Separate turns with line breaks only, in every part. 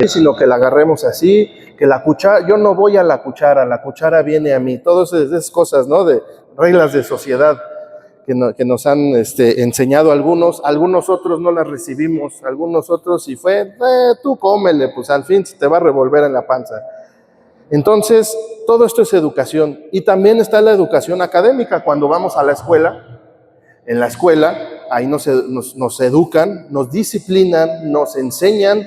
sino que la agarremos así, que la cuchara, yo no voy a la cuchara viene a mí, todas esas cosas, ¿no? De reglas de sociedad que nos han enseñado algunos otros no las recibimos, algunos otros si fue, tú cómele, pues al fin se te va a revolver en la panza. Entonces, todo esto es educación. Y también está la educación académica. Cuando vamos a la escuela, en la escuela, ahí nos educan, nos disciplinan, nos enseñan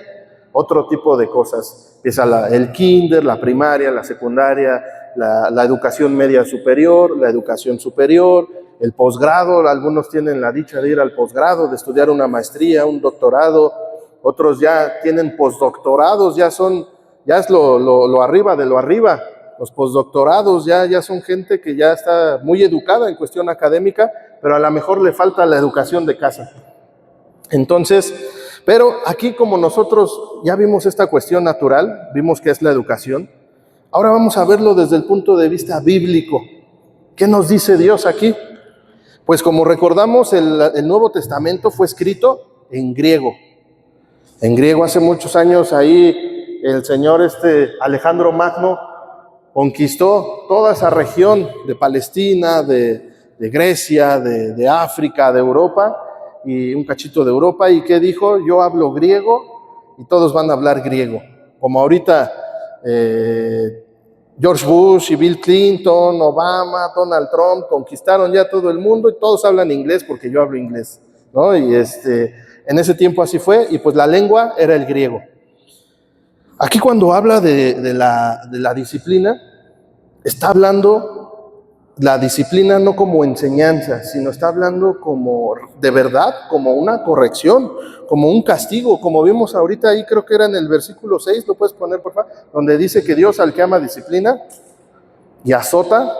otro tipo de cosas. Empieza el kinder, la primaria, la secundaria, la educación media superior, la educación superior, el posgrado. Algunos tienen la dicha de ir al posgrado, de estudiar una maestría, un doctorado. Otros ya tienen postdoctorados, ya es lo arriba de lo arriba. Los postdoctorados ya son gente que ya está muy educada en cuestión académica, pero a lo mejor le falta la educación de casa. Entonces, pero aquí como nosotros ya vimos esta cuestión natural, vimos que es la educación, ahora vamos a verlo desde el punto de vista bíblico. ¿Qué nos dice Dios aquí? Pues como recordamos, el Nuevo Testamento fue escrito en griego. En griego hace muchos años ahí el señor Alejandro Magno conquistó toda esa región de Palestina, de Grecia, de África, de Europa, y un cachito de Europa. ¿Y qué dijo? Yo hablo griego y todos van a hablar griego. Como ahorita George Bush y Bill Clinton, Obama, Donald Trump conquistaron ya todo el mundo y todos hablan inglés porque yo hablo inglés, ¿no? Y en ese tiempo así fue, y pues la lengua era el griego. Aquí cuando habla de la disciplina, está hablando la disciplina no como enseñanza, sino está hablando como de verdad, como una corrección, como un castigo, como vimos ahorita ahí, creo que era en el versículo 6, lo puedes poner por favor, donde dice que Dios al que ama disciplina y azota.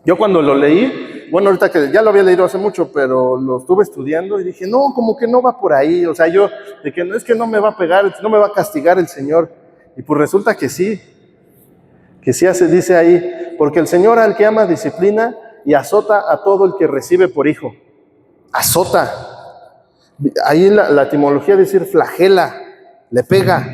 Yo cuando lo leí, bueno, ahorita que ya lo había leído hace mucho, pero lo estuve estudiando y dije, no, como que no va por ahí, o sea, yo, de que no es que no me va a pegar, no me va a castigar el Señor, y pues resulta que sí dice ahí, porque el Señor al que ama disciplina y azota a todo el que recibe por hijo. Azota. Ahí la etimología de decir flagela, le pega.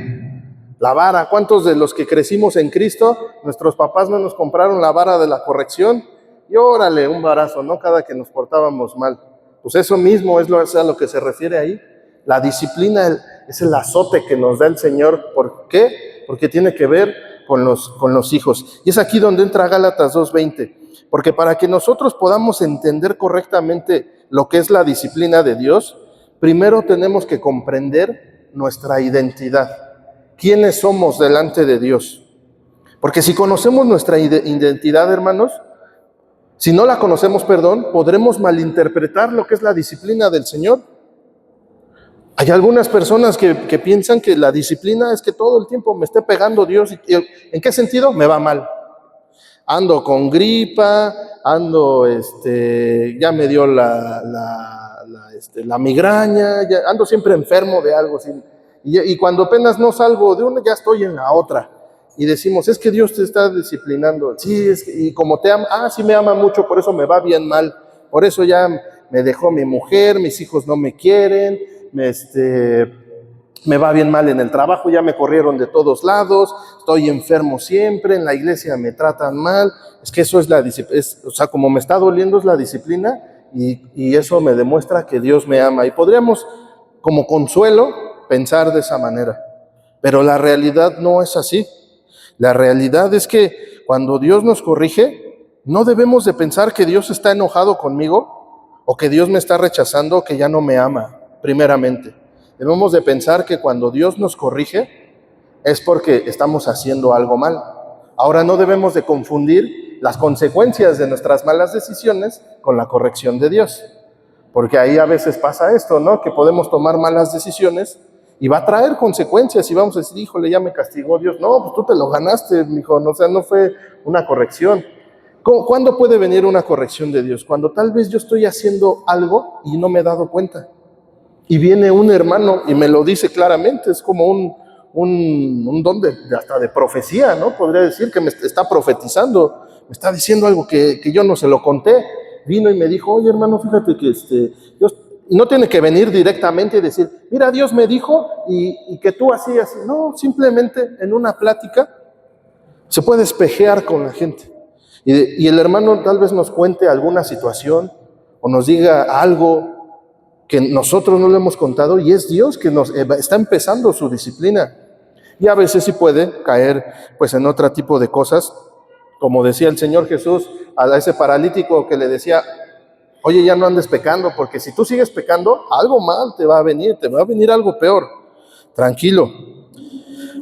La vara. ¿Cuántos de los que crecimos en Cristo, nuestros papás no nos compraron la vara de la corrección? Y órale, un varazo, ¿no? Cada que nos portábamos mal. Pues eso mismo es a lo que se refiere ahí. La disciplina es el azote que nos da el Señor. ¿Por qué? Porque tiene que ver con los hijos. Y es aquí donde entra Gálatas 2:20. Porque para que nosotros podamos entender correctamente lo que es la disciplina de Dios, primero tenemos que comprender nuestra identidad. ¿Quiénes somos delante de Dios? Porque si conocemos nuestra identidad, hermanos, si no la conocemos, podremos malinterpretar lo que es la disciplina del Señor. Hay algunas personas que piensan que la disciplina es que todo el tiempo me esté pegando Dios. ¿En qué sentido? Me va mal. Ando con gripa, ya me dio la migraña, ando siempre enfermo de algo. Y cuando apenas no salgo de una, ya estoy en la otra. Y decimos, es que Dios te está disciplinando. Sí, y como te ama, sí me ama mucho, por eso me va bien mal. Por eso ya me dejó mi mujer, mis hijos no me quieren, me va bien mal en el trabajo, ya me corrieron de todos lados, estoy enfermo siempre, en la iglesia me tratan mal. Es que eso es la disciplina, o sea, como me está doliendo es la disciplina, y eso me demuestra que Dios me ama. Y podríamos, como consuelo, pensar de esa manera. Pero la realidad no es así. La realidad es que cuando Dios nos corrige, no debemos de pensar que Dios está enojado conmigo, o que Dios me está rechazando, o que ya no me ama, primeramente. Debemos de pensar que cuando Dios nos corrige es porque estamos haciendo algo mal. Ahora no debemos de confundir las consecuencias de nuestras malas decisiones con la corrección de Dios. Porque ahí a veces pasa esto, ¿no? Que podemos tomar malas decisiones y va a traer consecuencias y vamos a decir, híjole, ya me castigó Dios. No, pues tú te lo ganaste, mijo, o sea, no fue una corrección. ¿Cuándo puede venir una corrección de Dios? Cuando tal vez yo estoy haciendo algo y no me he dado cuenta. Y viene un hermano y me lo dice claramente, es como un don hasta de profecía, ¿no? Podría decir que me está profetizando, me está diciendo algo que yo no se lo conté. Vino y me dijo, oye hermano, fíjate que Y no tiene que venir directamente y decir, mira, Dios me dijo y que tú así. No, simplemente en una plática se puede espejear con la gente. Y el hermano tal vez nos cuente alguna situación o nos diga algo que nosotros no le hemos contado y es Dios que nos está empezando su disciplina. Y a veces sí puede caer pues en otro tipo de cosas, como decía el Señor Jesús a ese paralítico que le decía, oye, ya no andes pecando, porque si tú sigues pecando, algo mal te va a venir algo peor. Tranquilo.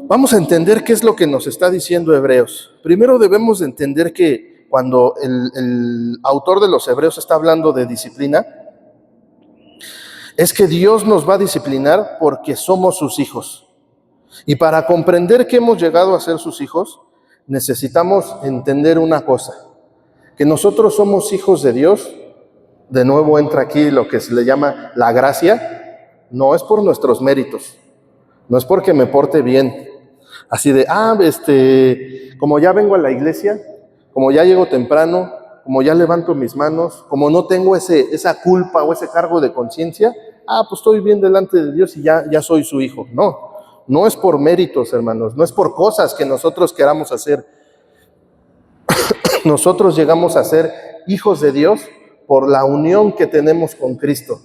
Vamos a entender qué es lo que nos está diciendo Hebreos. Primero debemos de entender que cuando el autor de los Hebreos está hablando de disciplina, es que Dios nos va a disciplinar porque somos sus hijos. Y para comprender que hemos llegado a ser sus hijos, necesitamos entender una cosa, que nosotros somos hijos de Dios. De nuevo entra aquí lo que se le llama la gracia. No es por nuestros méritos, no es porque me porte bien, así de, como ya vengo a la iglesia, como ya llego temprano, como ya levanto mis manos, como no tengo esa culpa o ese cargo de conciencia, pues estoy bien delante de Dios y ya soy su hijo. No es por méritos, hermanos, no es por cosas que nosotros queramos hacer. Nosotros llegamos a ser hijos de Dios por la unión que tenemos con Cristo.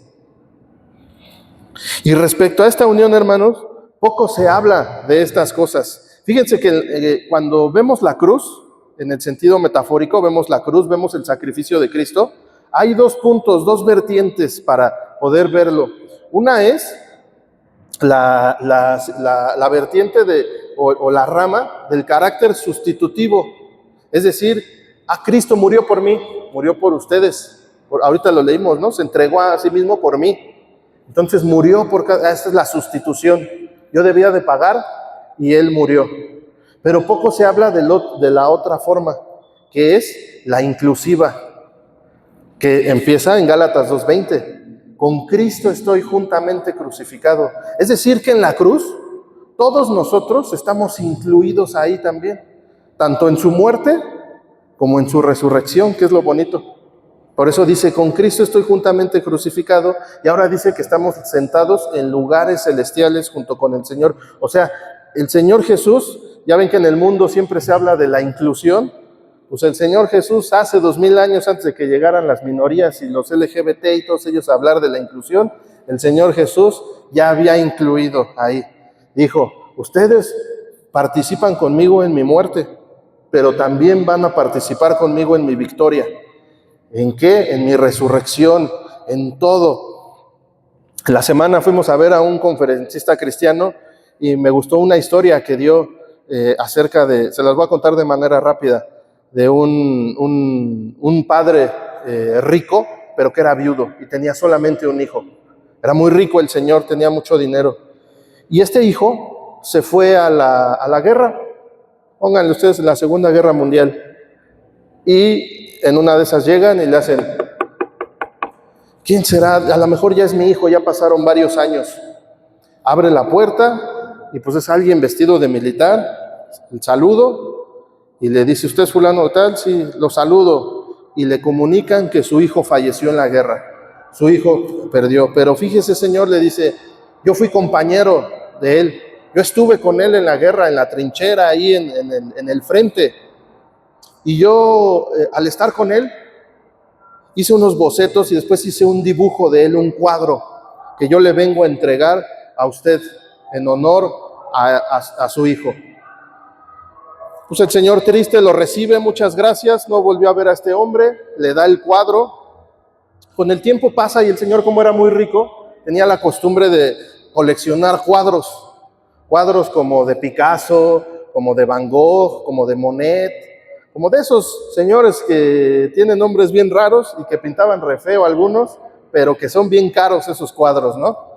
Y respecto a esta unión, hermanos, poco se habla de estas cosas. Fíjense que cuando vemos la cruz, en el sentido metafórico, vemos la cruz, vemos el sacrificio de Cristo, hay dos puntos, dos vertientes para poder verlo. Una es la vertiente o la rama del carácter sustitutivo. Es decir, Cristo murió por mí, murió por ustedes. Ahorita lo leímos, ¿no? Se entregó a sí mismo por mí. Entonces murió esta es la sustitución. Yo debía de pagar y Él murió. Pero poco se habla de la otra forma, que es la inclusiva, que empieza en Gálatas 2:20. Con Cristo estoy juntamente crucificado. Es decir, que en la cruz todos nosotros estamos incluidos ahí también, tanto en su muerte como en su resurrección, que es lo bonito. Por eso dice, con Cristo estoy juntamente crucificado, y ahora dice que estamos sentados en lugares celestiales junto con el Señor. O sea, el Señor Jesús, ya ven que en el mundo siempre se habla de la inclusión, pues el Señor Jesús hace 2000 años antes de que llegaran las minorías y los LGBT y todos ellos a hablar de la inclusión, el Señor Jesús ya había incluido ahí. Dijo, ustedes participan conmigo en mi muerte, pero también van a participar conmigo en mi victoria. ¿En qué? En mi resurrección, en todo. La semana fuimos a ver a un conferencista cristiano y me gustó una historia que dio acerca de, se las voy a contar de manera rápida, de un padre rico, pero que era viudo y tenía solamente un hijo. Era muy rico el señor, tenía mucho dinero. Y este hijo se fue a la guerra, pónganle ustedes, la Segunda Guerra Mundial. Y en una de esas llegan y le hacen, ¿quién será? A lo mejor ya es mi hijo, ya pasaron varios años. Abre la puerta y pues es alguien vestido de militar, el saludo, y le dice, ¿usted es fulano tal? Sí, lo saludo. Y le comunican que su hijo falleció en la guerra. Su hijo perdió. Pero fíjese, señor, le dice, yo fui compañero de él. Yo estuve con él en la guerra, en la trinchera, ahí en el frente. Y yo, al estar con él, hice unos bocetos y después hice un dibujo de él, un cuadro, que yo le vengo a entregar a usted en honor a su hijo. Pues el señor triste lo recibe, muchas gracias, no volvió a ver a este hombre, le da el cuadro. Con el tiempo pasa y el señor, como era muy rico, tenía la costumbre de coleccionar cuadros como de Picasso, como de Van Gogh, como de Monet, como de esos señores que tienen nombres bien raros y que pintaban re feo algunos, pero que son bien caros esos cuadros, ¿no?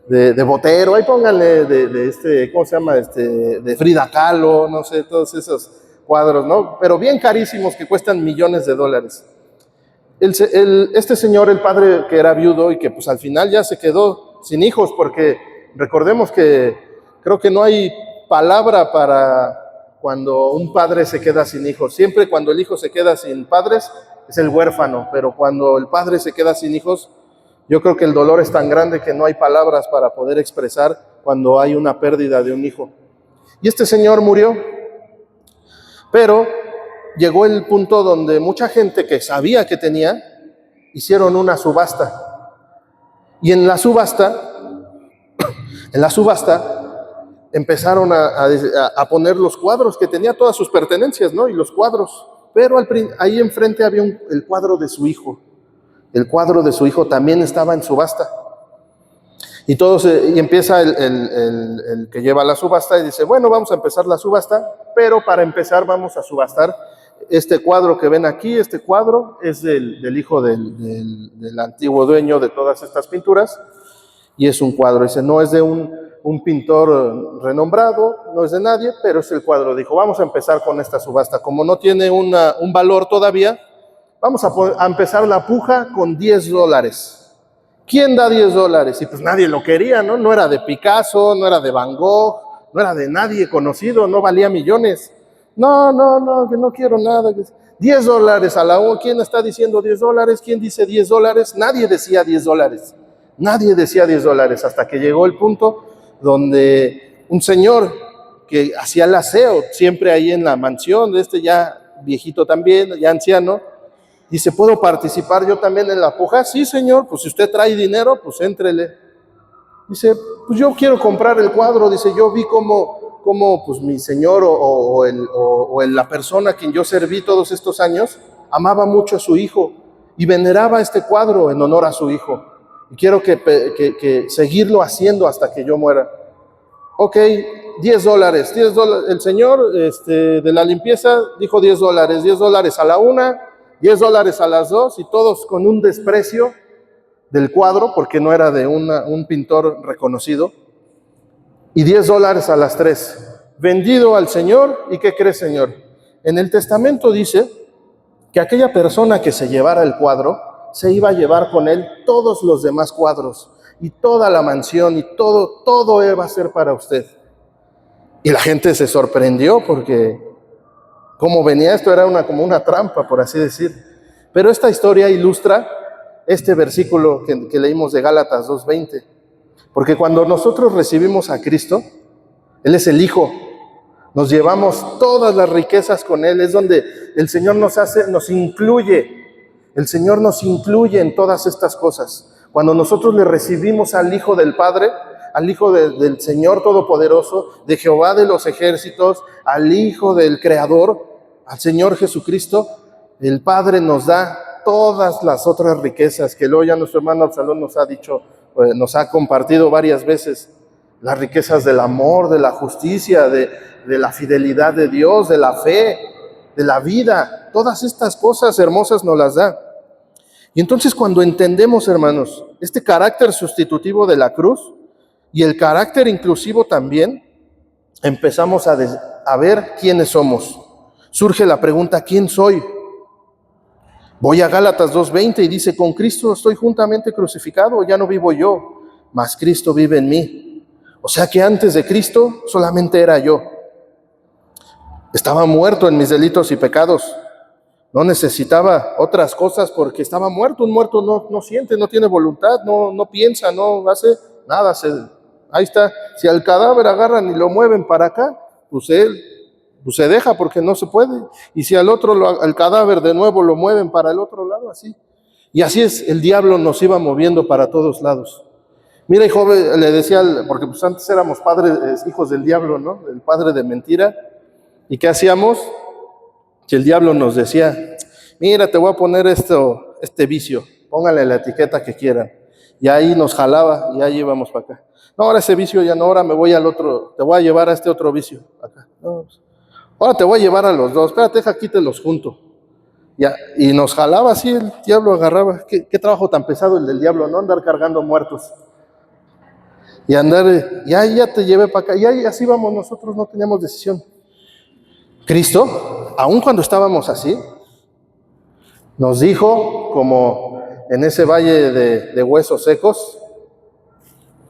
De Botero, ahí pónganle ¿cómo se llama? De Frida Kahlo, no sé, todos esos cuadros, ¿no? Pero bien carísimos que cuestan millones de dólares. Este señor, el padre que era viudo y que pues al final ya se quedó sin hijos, porque recordemos que creo que no hay palabra para cuando un padre se queda sin hijos. Siempre cuando el hijo se queda sin padres es el huérfano, pero cuando el padre se queda sin hijos Yo creo que el dolor es tan grande que no hay palabras para poder expresar cuando hay una pérdida de un hijo. Y este señor murió, pero llegó el punto donde mucha gente que sabía que tenía, hicieron una subasta. Y en la subasta empezaron a poner los cuadros que tenía, todas sus pertenencias, ¿no? Y los cuadros. Pero ahí enfrente había el cuadro de su hijo. El cuadro de su hijo también estaba en subasta. Y empieza el que lleva la subasta y dice, bueno, vamos a empezar la subasta, pero para empezar vamos a subastar este cuadro que ven aquí. Este cuadro es del hijo del antiguo dueño de todas estas pinturas, y es un cuadro, ese no es de un pintor renombrado, no es de nadie, pero es el cuadro. Dijo, vamos a empezar con esta subasta. Como no tiene un valor todavía, vamos a empezar la puja con $10. ¿Quién da $10? Y pues nadie lo quería, ¿no? No era de Picasso, no era de Van Gogh, no era de nadie conocido, no valía millones. No, que no quiero nada. $10 a la U. ¿Quién está diciendo $10? ¿Quién dice $10? Nadie decía $10. Nadie decía $10, hasta que llegó el punto donde un señor que hacía el aseo siempre ahí en la mansión, ya viejito también, ya anciano, dice, ¿puedo participar yo también en la puja? Sí, señor, pues si usted trae dinero, pues éntrele. Dice, pues yo quiero comprar el cuadro. Dice, yo vi cómo pues mi señor o la persona a quien yo serví todos estos años amaba mucho a su hijo y veneraba este cuadro en honor a su hijo. Y quiero que seguirlo haciendo hasta que yo muera. Ok, $10. El señor de la limpieza dijo $10 a la una, $10 a las dos, y todos con un desprecio del cuadro, porque no era de un pintor reconocido, y $10 a las tres. Vendido al Señor. ¿Y qué cree, Señor? En el testamento dice que aquella persona que se llevara el cuadro se iba a llevar con él todos los demás cuadros y toda la mansión, y todo iba a ser para usted. Y la gente se sorprendió porque como venía esto era como una trampa, por así decir. Pero esta historia ilustra este versículo que leímos de Gálatas 2:20. Porque cuando nosotros recibimos a Cristo, Él es el Hijo, nos llevamos todas las riquezas con Él. Es donde el Señor nos incluye. El Señor nos incluye en todas estas cosas. Cuando nosotros le recibimos al Hijo del Padre, al Hijo del Señor Todopoderoso, de Jehová de los ejércitos, al Hijo del Creador, al Señor Jesucristo, el Padre nos da todas las otras riquezas que luego ya nuestro hermano Absalón nos ha dicho, nos ha compartido varias veces. Las riquezas del amor, de la justicia, de la fidelidad de Dios, de la fe, de la vida. Todas estas cosas hermosas nos las da. Y entonces cuando entendemos, hermanos, este carácter sustitutivo de la cruz y el carácter inclusivo también, empezamos a ver quiénes somos. Surge la pregunta, ¿quién soy? Voy a Gálatas 2:20 y dice, con Cristo estoy juntamente crucificado, ya no vivo yo, mas Cristo vive en mí. O sea que antes de Cristo solamente era yo. Estaba muerto en mis delitos y pecados. No necesitaba otras cosas porque estaba muerto. Un muerto no siente, no tiene voluntad, no piensa, no hace nada. Ahí está. Si al cadáver agarran y lo mueven para acá, pues él se deja porque no se puede. Y si al cadáver de nuevo lo mueven para el otro lado, así. Y así es, el diablo nos iba moviendo para todos lados. Mira, hijo, le decía, porque pues antes éramos padres, hijos del diablo, ¿no? El padre de mentira. ¿Y qué hacíamos? Que el diablo nos decía, mira, te voy a poner este vicio, póngale la etiqueta que quieran. Y ahí nos jalaba y ahí íbamos para acá. No, ahora ese vicio ya no, ahora me voy al otro, te voy a llevar a este otro vicio acá. No, ahora te voy a llevar a los dos, espérate, aquí te los junto. Ya, y nos jalaba así, el diablo agarraba. ¿Qué trabajo tan pesado el del diablo, no? Andar cargando muertos. Y andar, ya te llevé para acá, y así vamos nosotros, no teníamos decisión. Cristo, aun cuando estábamos así, nos dijo, como en ese valle de huesos secos,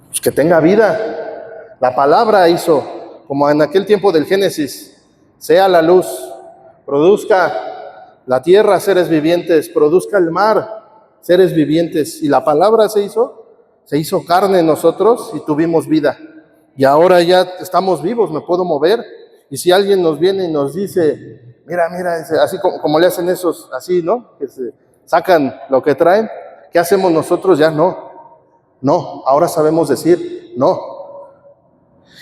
pues que tenga vida. La palabra hizo, como en aquel tiempo del Génesis, sea la luz, produzca la tierra seres vivientes, produzca el mar seres vivientes, y la palabra se hizo carne en nosotros y tuvimos vida. Y ahora ya estamos vivos, me puedo mover. Y si alguien nos viene y nos dice, mira, así como le hacen esos, así, ¿no? Que se sacan lo que traen, ¿qué hacemos nosotros? Ya no, ahora sabemos decir no.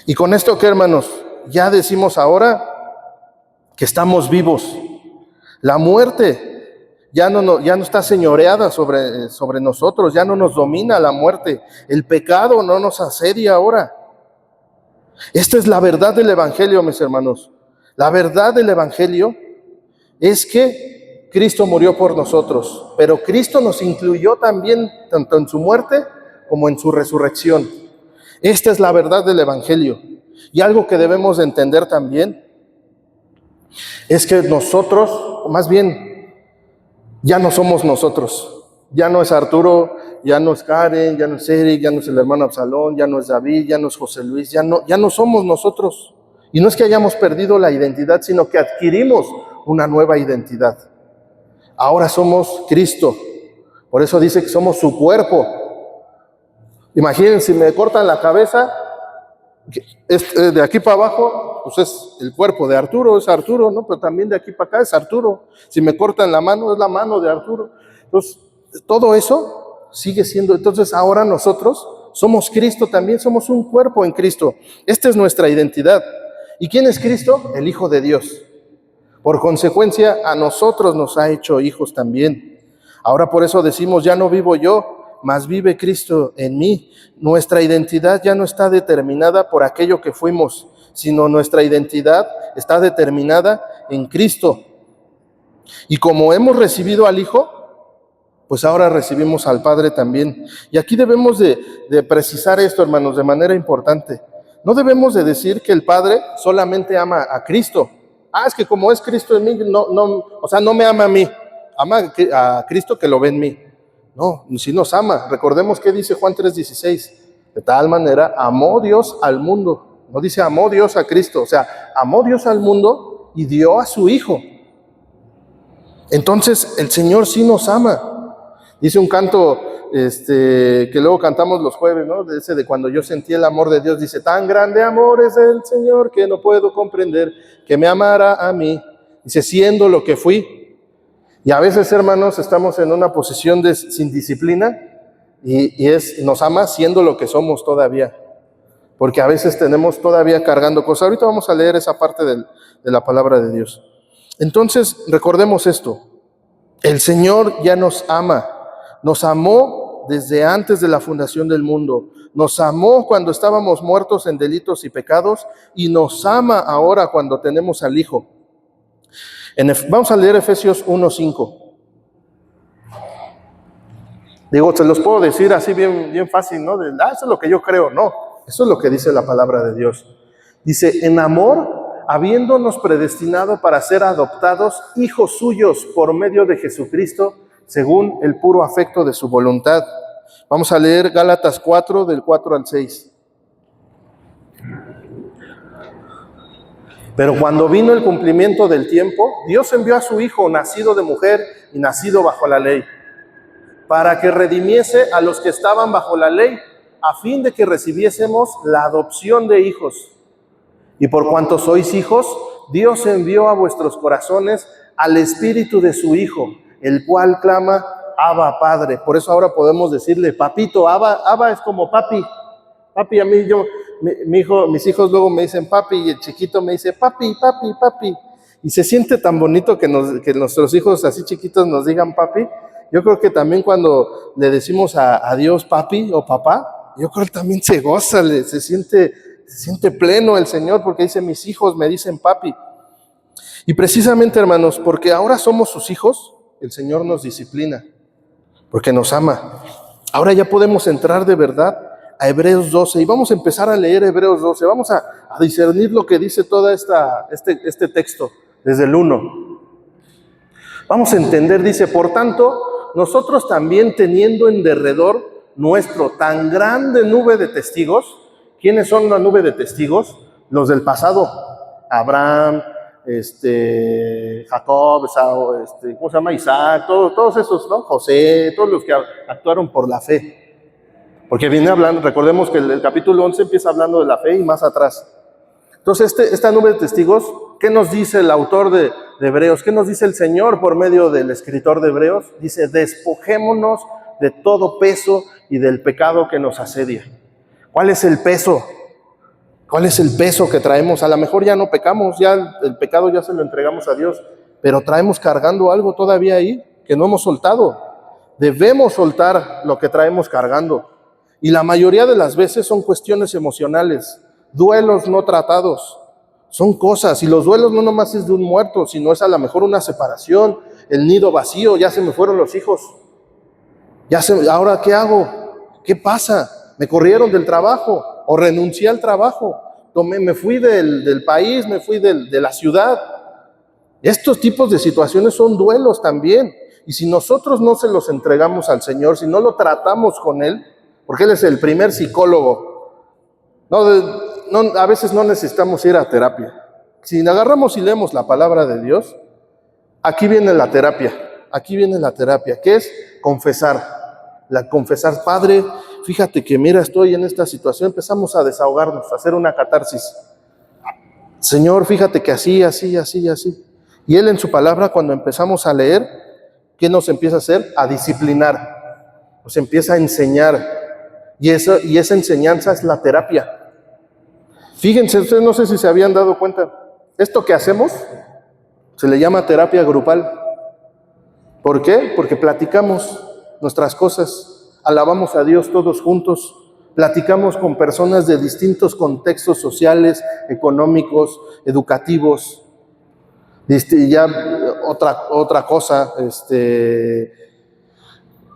Y con esto, ¿qué, hermanos? Ya decimos ahora que estamos vivos. La muerte ya no está señoreada sobre nosotros, ya no nos domina la muerte. El pecado no nos asedia ahora. Esta es la verdad del Evangelio, mis hermanos. La verdad del Evangelio es que Cristo murió por nosotros, pero Cristo nos incluyó también tanto en su muerte como en su resurrección. Esta es la verdad del Evangelio. Y algo que debemos de entender también es que nosotros, más bien, ya no somos nosotros. Ya no es Arturo, ya no es Karen, ya no es Eric, ya no es el hermano Absalón, ya no es David, ya no es José Luis, ya no somos nosotros. Y no es que hayamos perdido la identidad, sino que adquirimos una nueva identidad. Ahora somos Cristo. Por eso dice que somos su cuerpo. Imaginen, si me cortan la cabeza, de aquí para abajo, pues es el cuerpo de Arturo, es Arturo, ¿no? Pero también de aquí para acá es Arturo. Si me cortan la mano, es la mano de Arturo. Entonces, todo eso sigue siendo. Entonces, ahora nosotros somos Cristo, también somos un cuerpo en Cristo. Esta es nuestra identidad. ¿Y quién es Cristo? El Hijo de Dios. Por consecuencia, a nosotros nos ha hecho hijos también. Ahora por eso decimos, ya no vivo yo, mas vive Cristo en mí. Nuestra identidad ya no está determinada por aquello que fuimos, sino nuestra identidad está determinada en Cristo. Y como hemos recibido al Hijo, pues ahora recibimos al Padre también. Y aquí debemos de precisar esto, hermanos, de manera importante. No debemos de decir que el Padre solamente ama a Cristo. Es que como es Cristo en mí, no me ama a mí, ama a Cristo que lo ve en mí. No, sí nos ama. Recordemos que dice Juan 3:16. De tal manera amó Dios al mundo. No dice amó Dios a Cristo, o sea, amó Dios al mundo y dio a su Hijo. Entonces, el Señor sí nos ama. Dice un canto que luego cantamos los jueves, ¿no? Ese de cuando yo sentí el amor de Dios. Dice, tan grande amor es el Señor que no puedo comprender, que me amara a mí. Dice, siendo lo que fui. Y a veces, hermanos, estamos en una posición sin disciplina y nos ama siendo lo que somos todavía. Porque a veces tenemos todavía cargando cosas. Ahorita vamos a leer esa parte de la palabra de Dios. Entonces, recordemos esto. El Señor ya nos ama. Nos amó desde antes de la fundación del mundo. Nos amó cuando estábamos muertos en delitos y pecados y nos ama ahora cuando tenemos al Hijo. Vamos a leer Efesios 1:5. Digo, se los puedo decir así bien fácil, ¿no? Eso es lo que yo creo. No, eso es lo que dice la palabra de Dios. Dice, en amor, habiéndonos predestinado para ser adoptados hijos suyos por medio de Jesucristo, según el puro afecto de su voluntad. Vamos a leer Gálatas 4, del 4 al 6. Pero cuando vino el cumplimiento del tiempo, Dios envió a su Hijo, nacido de mujer y nacido bajo la ley, para que redimiese a los que estaban bajo la ley, a fin de que recibiésemos la adopción de hijos. Y por cuanto sois hijos, Dios envió a vuestros corazones al Espíritu de su Hijo, el cual clama, Abba, Padre. Por eso ahora podemos decirle, papito. Abba es como papi. Papi, a mí, mis hijos luego me dicen papi, y el chiquito me dice papi. Y se siente tan bonito que nuestros hijos así chiquitos nos digan papi. Yo creo que también cuando le decimos a Dios papi o papá, yo creo que también se goza, se siente pleno el Señor, porque dice, mis hijos me dicen papi. Y precisamente, hermanos, porque ahora somos sus hijos, el Señor nos disciplina, porque nos ama. Ahora ya podemos entrar de verdad a Hebreos 12, y vamos a empezar a leer Hebreos 12, vamos a discernir lo que dice todo este texto, desde el 1. Vamos a entender, dice, por tanto, nosotros también teniendo en derredor nuestro tan grande nube de testigos. ¿Quiénes son la nube de testigos? Los del pasado, Abraham, Jacob, ¿cómo se llama? Isaac, todos esos, ¿no? José, todos los que actuaron por la fe. Porque viene hablando, recordemos que el capítulo 11 empieza hablando de la fe y más atrás. Entonces, esta nube de testigos, ¿qué nos dice el autor de Hebreos? ¿Qué nos dice el Señor por medio del escritor de Hebreos? Dice, despojémonos de todo peso y del pecado que nos asedia. ¿Cuál es el peso? ¿Cuál es el peso que traemos? A lo mejor ya no pecamos, ya el pecado ya se lo entregamos a Dios, pero traemos cargando algo todavía ahí que no hemos soltado. Debemos soltar lo que traemos cargando. Y la mayoría de las veces son cuestiones emocionales, duelos no tratados. Son cosas, y los duelos no nomás es de un muerto, sino es a lo mejor una separación, el nido vacío, ya se me fueron los hijos. ¿Ahora qué hago? ¿Qué pasa? ¿Me corrieron del trabajo? ¿O renuncié al trabajo? Me fui del país, me fui de la ciudad. Estos tipos de situaciones son duelos también. Y si nosotros no se los entregamos al Señor, si no lo tratamos con Él, porque Él es el primer psicólogo, a veces no necesitamos ir a terapia. Si agarramos y leemos la palabra de Dios, aquí viene la terapia, que es confesar. Confesar, Padre, fíjate que mira, estoy en esta situación, empezamos a desahogarnos, a hacer una catarsis. Señor, fíjate que así. Y Él en su palabra, cuando empezamos a leer, ¿qué nos empieza a hacer? A disciplinar, nos empieza a enseñar. Y esa enseñanza es la terapia. Fíjense, ustedes no sé si se habían dado cuenta, esto que hacemos se le llama terapia grupal. ¿Por qué? Porque platicamos nuestras cosas, alabamos a Dios todos juntos, platicamos con personas de distintos contextos sociales, económicos, educativos. Ya otra cosa,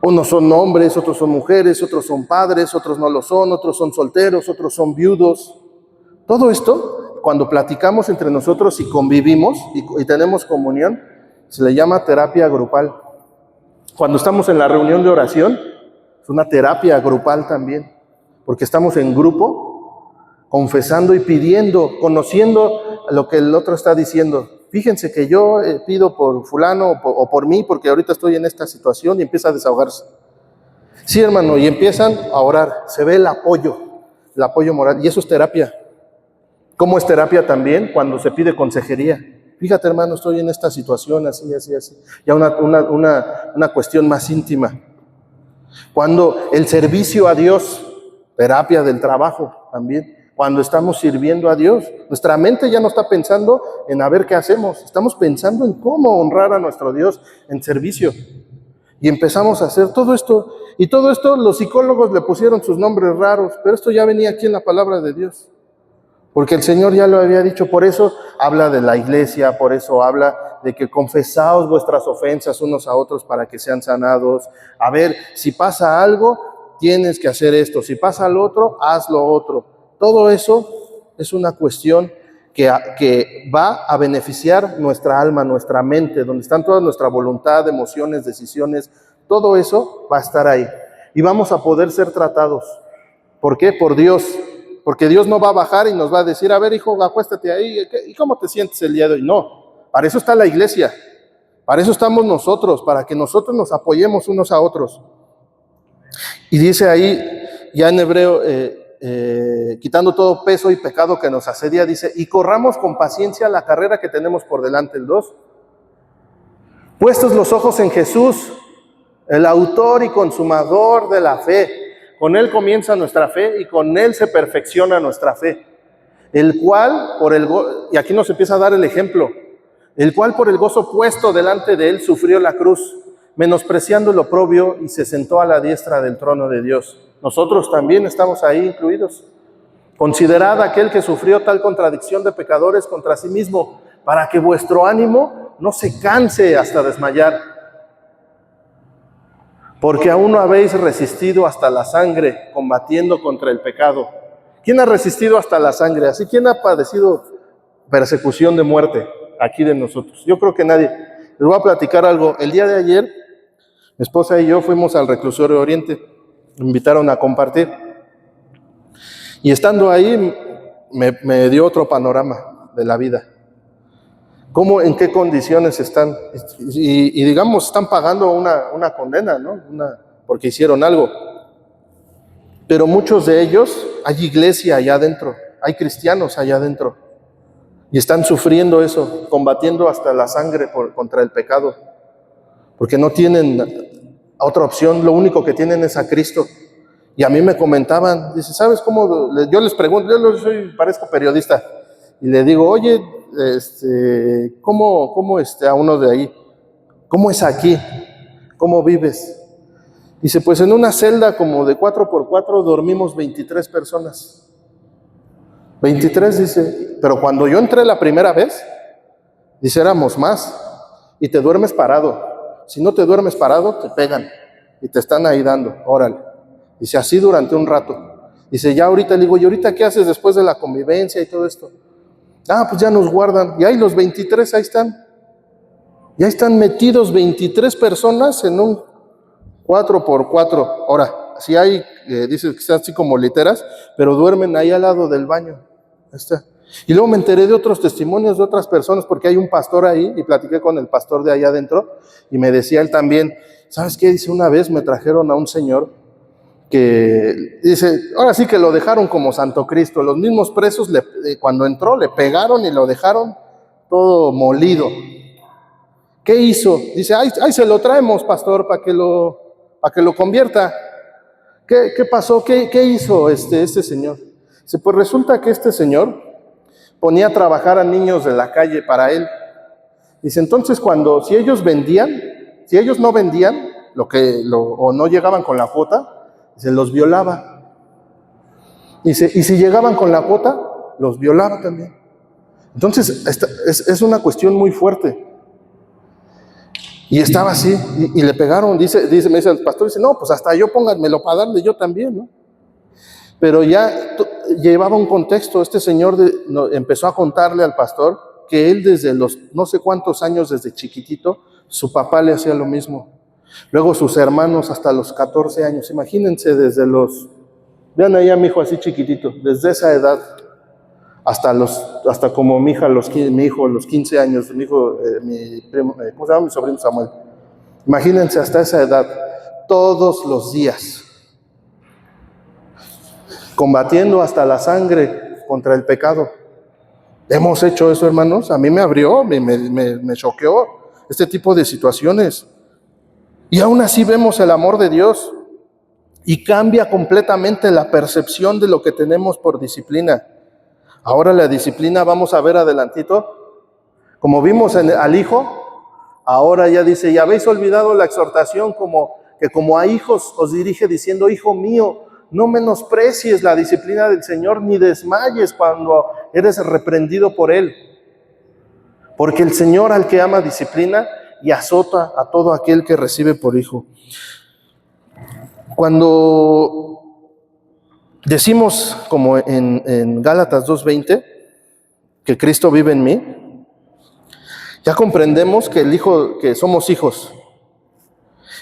unos son hombres, otros son mujeres, otros son padres, otros no lo son, otros son solteros, otros son viudos. Todo esto, cuando platicamos entre nosotros y convivimos y tenemos comunión, se le llama terapia grupal. Cuando estamos en la reunión de oración, es una terapia grupal también, porque estamos en grupo, confesando y pidiendo, conociendo lo que el otro está diciendo. Fíjense que yo pido por fulano o por mí, porque ahorita estoy en esta situación, y empieza a desahogarse. Sí, hermano, y empiezan a orar. Se ve el apoyo moral, y eso es terapia. ¿Cómo es terapia también? Cuando se pide consejería. Fíjate, hermano, estoy en esta situación, así. Ya una cuestión más íntima. Cuando el servicio a Dios, terapia del trabajo también. Cuando estamos sirviendo a Dios, nuestra mente ya no está pensando en a ver qué hacemos. Estamos pensando en cómo honrar a nuestro Dios en servicio. Y empezamos a hacer todo esto. Y todo esto los psicólogos le pusieron sus nombres raros, pero esto ya venía aquí en la palabra de Dios. Porque el Señor ya lo había dicho, por eso habla de la iglesia, por eso habla de que confesaos vuestras ofensas unos a otros para que sean sanados. A ver, si pasa algo, tienes que hacer esto. Si pasa lo otro, haz lo otro. Todo eso es una cuestión que va a beneficiar nuestra alma, nuestra mente, donde están toda nuestra voluntad, emociones, decisiones. Todo eso va a estar ahí. Y vamos a poder ser tratados. ¿Por qué? Por Dios. Porque Dios no va a bajar y nos va a decir, a ver, hijo, acuéstate ahí, ¿y cómo te sientes el día de hoy? No, para eso está la iglesia, para eso estamos nosotros, para que nosotros nos apoyemos unos a otros. Y dice ahí, ya en hebreo, quitando todo peso y pecado que nos asedia, dice, y corramos con paciencia la carrera que tenemos por delante, el 2. Puestos los ojos en Jesús, el autor y consumador de la fe. Con Él comienza nuestra fe y con Él se perfecciona nuestra fe. El cual, y aquí nos empieza a dar el ejemplo, el cual por el gozo puesto delante de Él sufrió la cruz, menospreciando el oprobio, y se sentó a la diestra del trono de Dios. Nosotros también estamos ahí incluidos. Considerad aquel que sufrió tal contradicción de pecadores contra sí mismo, para que vuestro ánimo no se canse hasta desmayar. Porque aún no habéis resistido hasta la sangre, combatiendo contra el pecado. ¿Quién ha resistido hasta la sangre? Así, ¿quién ha padecido persecución de muerte aquí de nosotros? Yo creo que nadie. Les voy a platicar algo. El día de ayer, mi esposa y yo fuimos al Reclusorio Oriente. Me invitaron a compartir. Y estando ahí, me dio otro panorama de la vida. ¿Cómo, en qué condiciones están? Y digamos, están pagando una condena, ¿no? Porque hicieron algo. Pero muchos de ellos, hay iglesia allá adentro, hay cristianos allá adentro. Y están sufriendo eso, combatiendo hasta la sangre contra el pecado. Porque no tienen otra opción, lo único que tienen es a Cristo. Y a mí me comentaban, dice, ¿sabes cómo? Yo les pregunto, parezco periodista, y le digo, oye, ¿cómo a uno de ahí? ¿Cómo es aquí? ¿Cómo vives? Dice, pues en una celda como de 4x4 dormimos 23 personas. 23, dice, pero cuando yo entré la primera vez, dice, éramos más, y te duermes parado. Si no te duermes parado, te pegan, y te están ahí dando, órale. Dice, así durante un rato. Dice, ya ahorita, le digo, ¿y ahorita qué haces después de la convivencia y todo esto? Ah, pues ya nos guardan, y ahí los 23, ahí están. Ya están metidos 23 personas en un 4x4. Ahora, si hay, dice que están así como literas, pero duermen ahí al lado del baño. Ahí está. Y luego me enteré de otros testimonios de otras personas, porque hay un pastor ahí, y platiqué con el pastor de allá adentro, y me decía él también, ¿sabes qué? Dice, una vez me trajeron a un señor que, dice, ahora sí que lo dejaron como Santo Cristo. Los mismos presos, cuando entró, le pegaron y lo dejaron todo molido. ¿Qué hizo? Dice, ahí se lo traemos, pastor, para que lo convierta. ¿Qué pasó? ¿Qué hizo este señor? Dice, pues resulta que este señor ponía a trabajar a niños de la calle para él. Dice, entonces si ellos no vendían o no llegaban con la cuota, se los violaba. Dice, y si llegaban con la cuota, los violaba también. Entonces, es una cuestión muy fuerte. Y estaba así, y le pegaron, me dice el pastor, dice, no, pues hasta yo pónganmelo para darle yo también, ¿no? Pero ya llevaba un contexto. Este señor empezó a contarle al pastor que él desde los no sé cuántos años, desde chiquitito, su papá le hacía lo mismo. Luego sus hermanos hasta los 14 años. Imagínense vean ahí a mi hijo así chiquitito, desde esa edad hasta como mi hijo, los 15 años, mi primo, ¿cómo se llama? Mi sobrino Samuel. Imagínense hasta esa edad, todos los días, combatiendo hasta la sangre contra el pecado. Hemos hecho eso, hermanos. A mí me abrió, me choqueó este tipo de situaciones. Y aún así vemos el amor de Dios y cambia completamente la percepción de lo que tenemos por disciplina. Ahora la disciplina, vamos a ver adelantito, como vimos al hijo, ahora ya dice, y habéis olvidado la exhortación que como a hijos os dirige diciendo, hijo mío, no menosprecies la disciplina del Señor, ni desmayes cuando eres reprendido por Él. Porque el Señor al que ama disciplina y azota a todo aquel que recibe por hijo. Cuando decimos, como en Gálatas 2:20, que Cristo vive en mí, ya comprendemos que somos hijos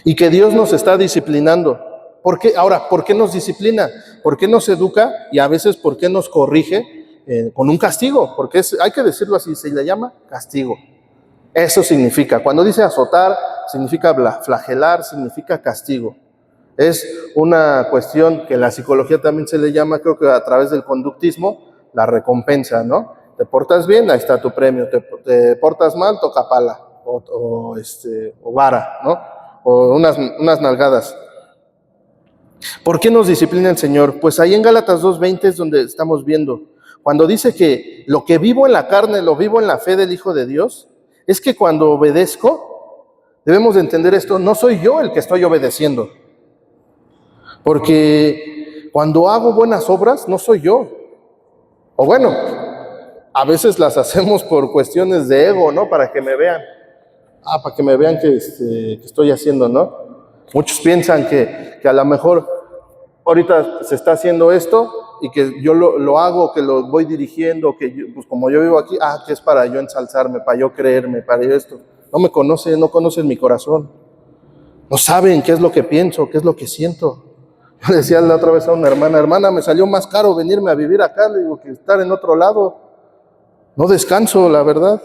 y que Dios nos está disciplinando. ¿Por qué? Ahora, ¿por qué nos disciplina? ¿Por qué nos educa? Y a veces, ¿por qué nos corrige con un castigo? Porque hay que decirlo así, se le llama castigo. Eso significa, cuando dice azotar, significa flagelar, significa castigo. Es una cuestión que en la psicología también se le llama, creo que a través del conductismo, la recompensa, ¿no? Te portas bien, ahí está tu premio. Te portas mal, toca pala o vara, ¿no? O unas nalgadas. ¿Por qué nos disciplina el Señor? Pues ahí en Gálatas 2:20 es donde estamos viendo. Cuando dice que lo que vivo en la carne, lo vivo en la fe del Hijo de Dios, es que cuando obedezco, debemos de entender esto, no soy yo el que estoy obedeciendo. Porque cuando hago buenas obras, no soy yo. O bueno, a veces las hacemos por cuestiones de ego, ¿no? Para que me vean. Para que me vean que estoy haciendo, ¿no? Muchos piensan que a lo mejor ahorita se está haciendo esto y que yo lo hago, que lo voy dirigiendo, pues como yo vivo aquí, que es para yo ensalzarme, para yo creerme, para yo esto. No me conocen, no conocen mi corazón. No saben qué es lo que pienso, qué es lo que siento. Yo le decía la otra vez a una hermana, me salió más caro venirme a vivir acá, le digo, que estar en otro lado. No descanso, la verdad.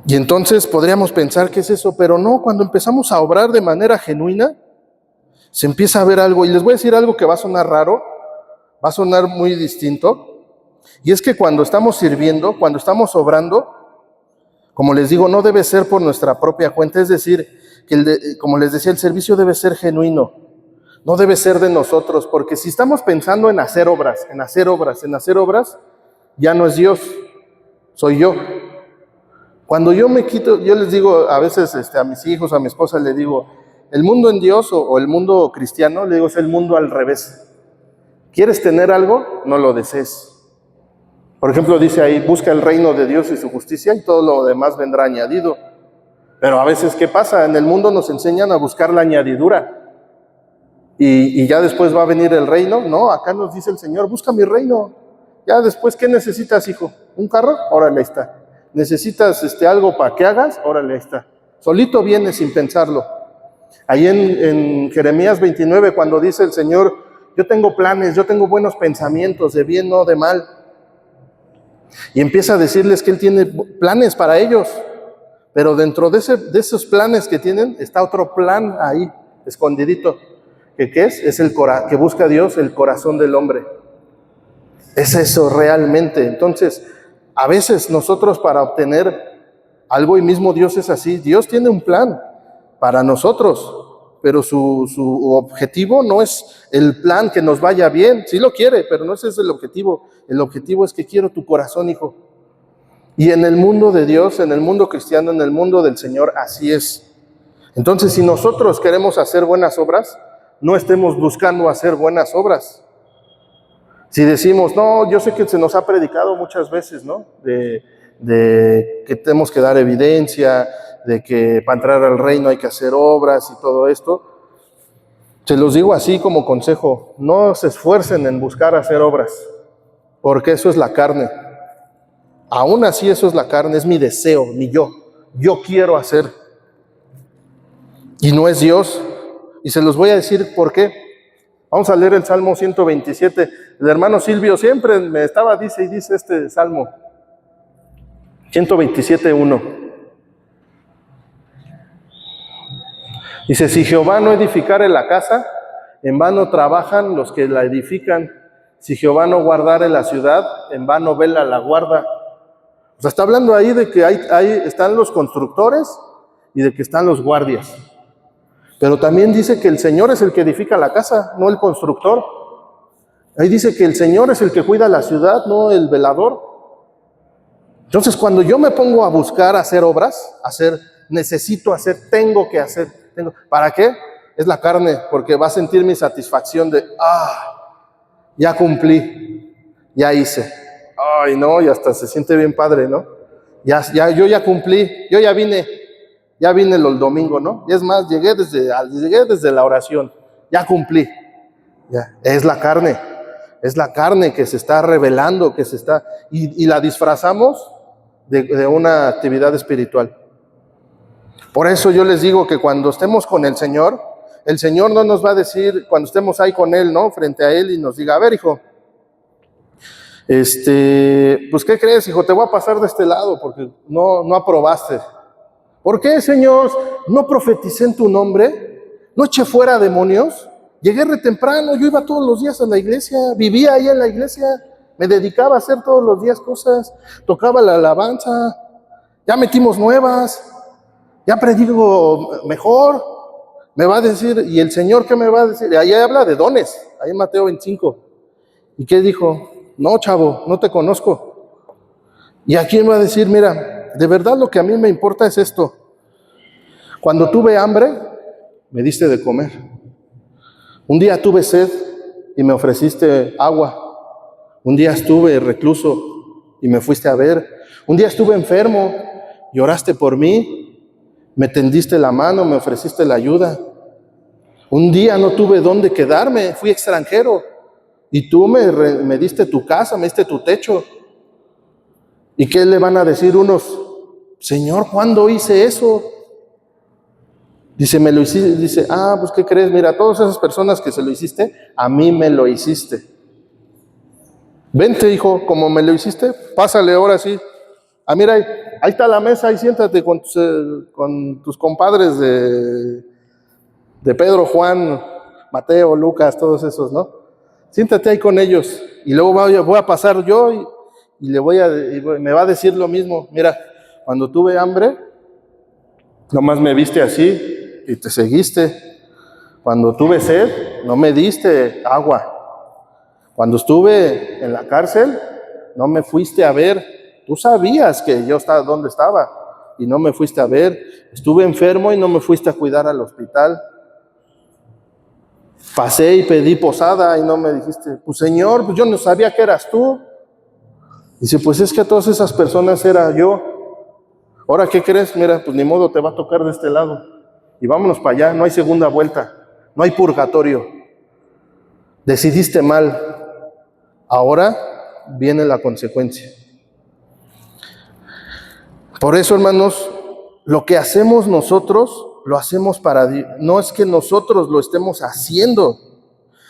Y entonces podríamos pensar que es eso, pero no, cuando empezamos a obrar de manera genuina, se empieza a ver algo. Y les voy a decir algo que va a sonar raro, va a sonar muy distinto. Y es que cuando estamos sirviendo, cuando estamos obrando, como les digo, no debe ser por nuestra propia cuenta. Es decir, que como les decía, el servicio debe ser genuino. No debe ser de nosotros, porque si estamos pensando en hacer obras, ya no es Dios, soy yo. Cuando yo me quito, yo les digo a veces a mis hijos, a mi esposa, le digo, el mundo en Dios o el mundo cristiano, le digo, es el mundo al revés. ¿Quieres tener algo? No lo desees. Por ejemplo, dice ahí, busca el reino de Dios y su justicia y todo lo demás vendrá añadido. Pero a veces, ¿qué pasa? En el mundo nos enseñan a buscar la añadidura. Y ya después va a venir el reino. No, acá nos dice el Señor, busca mi reino. Ya después, ¿qué necesitas, hijo? ¿Un carro? Órale, ahí está. ¿Necesitas algo para que hagas? Órale, ahí está. Solito viene sin pensarlo. Ahí en Jeremías 29, cuando dice el Señor, yo tengo planes, yo tengo buenos pensamientos, de bien, no de mal. Y empieza a decirles que Él tiene planes para ellos. Pero dentro de esos planes que tienen, está otro plan ahí, escondidito. ¿Qué es? Es que busca Dios el corazón del hombre. Es eso realmente. Entonces, a veces nosotros para obtener algo, y mismo Dios es así, Dios tiene un plan para nosotros, pero su objetivo no es el plan que nos vaya bien. Sí lo quiere, pero no ese es el objetivo. El objetivo es que quiero tu corazón, hijo. Y en el mundo de Dios, en el mundo cristiano, en el mundo del Señor, así es. Entonces, si nosotros queremos hacer buenas obras, no estemos buscando hacer buenas obras. Si decimos, no, yo sé que se nos ha predicado muchas veces, ¿no? De que tenemos que dar evidencia, de que para entrar al reino hay que hacer obras y todo esto. Se los digo así como consejo, no se esfuercen en buscar hacer obras, porque eso es la carne. Aún así eso es la carne, es mi deseo, mi yo. Yo quiero hacer. Y no es Dios. Y se los voy a decir por qué. Vamos a leer el Salmo 127. El hermano Silvio siempre me estaba, dice este Salmo. 127:1. Dice, si Jehová no edificare la casa, en vano trabajan los que la edifican. Si Jehová no guardare la ciudad, en vano vela la guarda. O sea, está hablando ahí de que ahí están los constructores y de que están los guardias. Pero también dice que el Señor es el que edifica la casa, no el constructor. Ahí dice que el Señor es el que cuida la ciudad, no el velador. Entonces, cuando yo me pongo a buscar hacer obras, necesito hacer, tengo que hacer. ¿Para qué? Es la carne, porque va a sentir mi satisfacción de, ya cumplí, ya hice. Ay, no, y hasta se siente bien padre, ¿no? Yo ya cumplí, yo ya vine el domingo, ¿no? Y es más, llegué desde la oración, ya cumplí. Ya. Es la carne que se está revelando, y la disfrazamos de una actividad espiritual. Por eso yo les digo que cuando estemos con el Señor no nos va a decir, cuando estemos ahí con Él, ¿no? Frente a Él y nos diga, a ver, hijo, pues, ¿qué crees, hijo? Te voy a pasar de este lado porque no aprobaste. ¿Por qué, Señor? ¿No profeticé en tu nombre? ¿No eché fuera demonios? Llegué re temprano, yo iba todos los días a la iglesia, vivía ahí en la iglesia, me dedicaba a hacer todos los días cosas, tocaba la alabanza, ya metimos nuevas, ya predigo mejor. Me va a decir, ¿y el Señor qué me va a decir? Ahí habla de dones, ahí en Mateo 25. ¿Y qué dijo? No, chavo, no te conozco. ¿Y a quién va a decir? Mira, de verdad lo que a mí me importa es esto. Cuando tuve hambre, me diste de comer. Un día tuve sed y me ofreciste agua. Un día estuve recluso y me fuiste a ver. Un día estuve enfermo y oraste por mí. Me tendiste la mano, me ofreciste la ayuda. Un día no tuve dónde quedarme, fui extranjero. Y tú me diste tu casa, me diste tu techo. ¿Y qué le van a decir unos? Señor, ¿cuándo hice eso? Dice, me lo hiciste. Dice, pues ¿qué crees? Mira, todas esas personas que se lo hiciste, a mí me lo hiciste. Vente, hijo, como me lo hiciste, pásale ahora sí Ah, mira, ahí está la mesa, ahí siéntate con tus compadres de Pedro, Juan, Mateo, Lucas, todos esos, ¿no? Siéntate ahí con ellos y luego voy a pasar yo y me va a decir lo mismo. Mira, cuando tuve hambre, nomás me viste así y te seguiste. Cuando tuve sed, no me diste agua. Cuando estuve en la cárcel, no me fuiste a ver. Tú sabías que yo estaba donde estaba y no me fuiste a ver. Estuve enfermo y no me fuiste a cuidar al hospital. Pasé y pedí posada y no me dijiste, pues Señor, pues yo no sabía que eras tú. Dice, pues es que a todas esas personas era yo. Ahora, ¿qué crees? Mira, pues ni modo, te va a tocar de este lado. Y vámonos para allá, no hay segunda vuelta, no hay purgatorio. Decidiste mal. Ahora viene la consecuencia. Por eso, hermanos, lo que hacemos nosotros, lo hacemos para Dios. No es que nosotros lo estemos haciendo,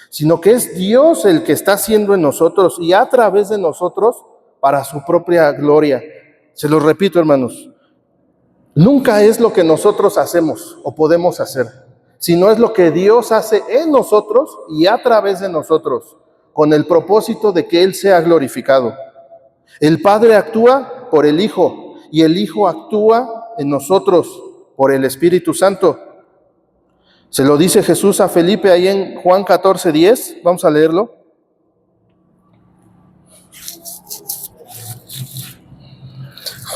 sino que es Dios el que está haciendo en nosotros y a través de nosotros para su propia gloria. Se lo repito, hermanos, nunca es lo que nosotros hacemos o podemos hacer, sino es lo que Dios hace en nosotros y a través de nosotros, con el propósito de que Él sea glorificado. El Padre actúa por el Hijo y el Hijo actúa en nosotros por el Espíritu Santo. Se lo dice Jesús a Felipe ahí en Juan 14:10. Vamos a leerlo.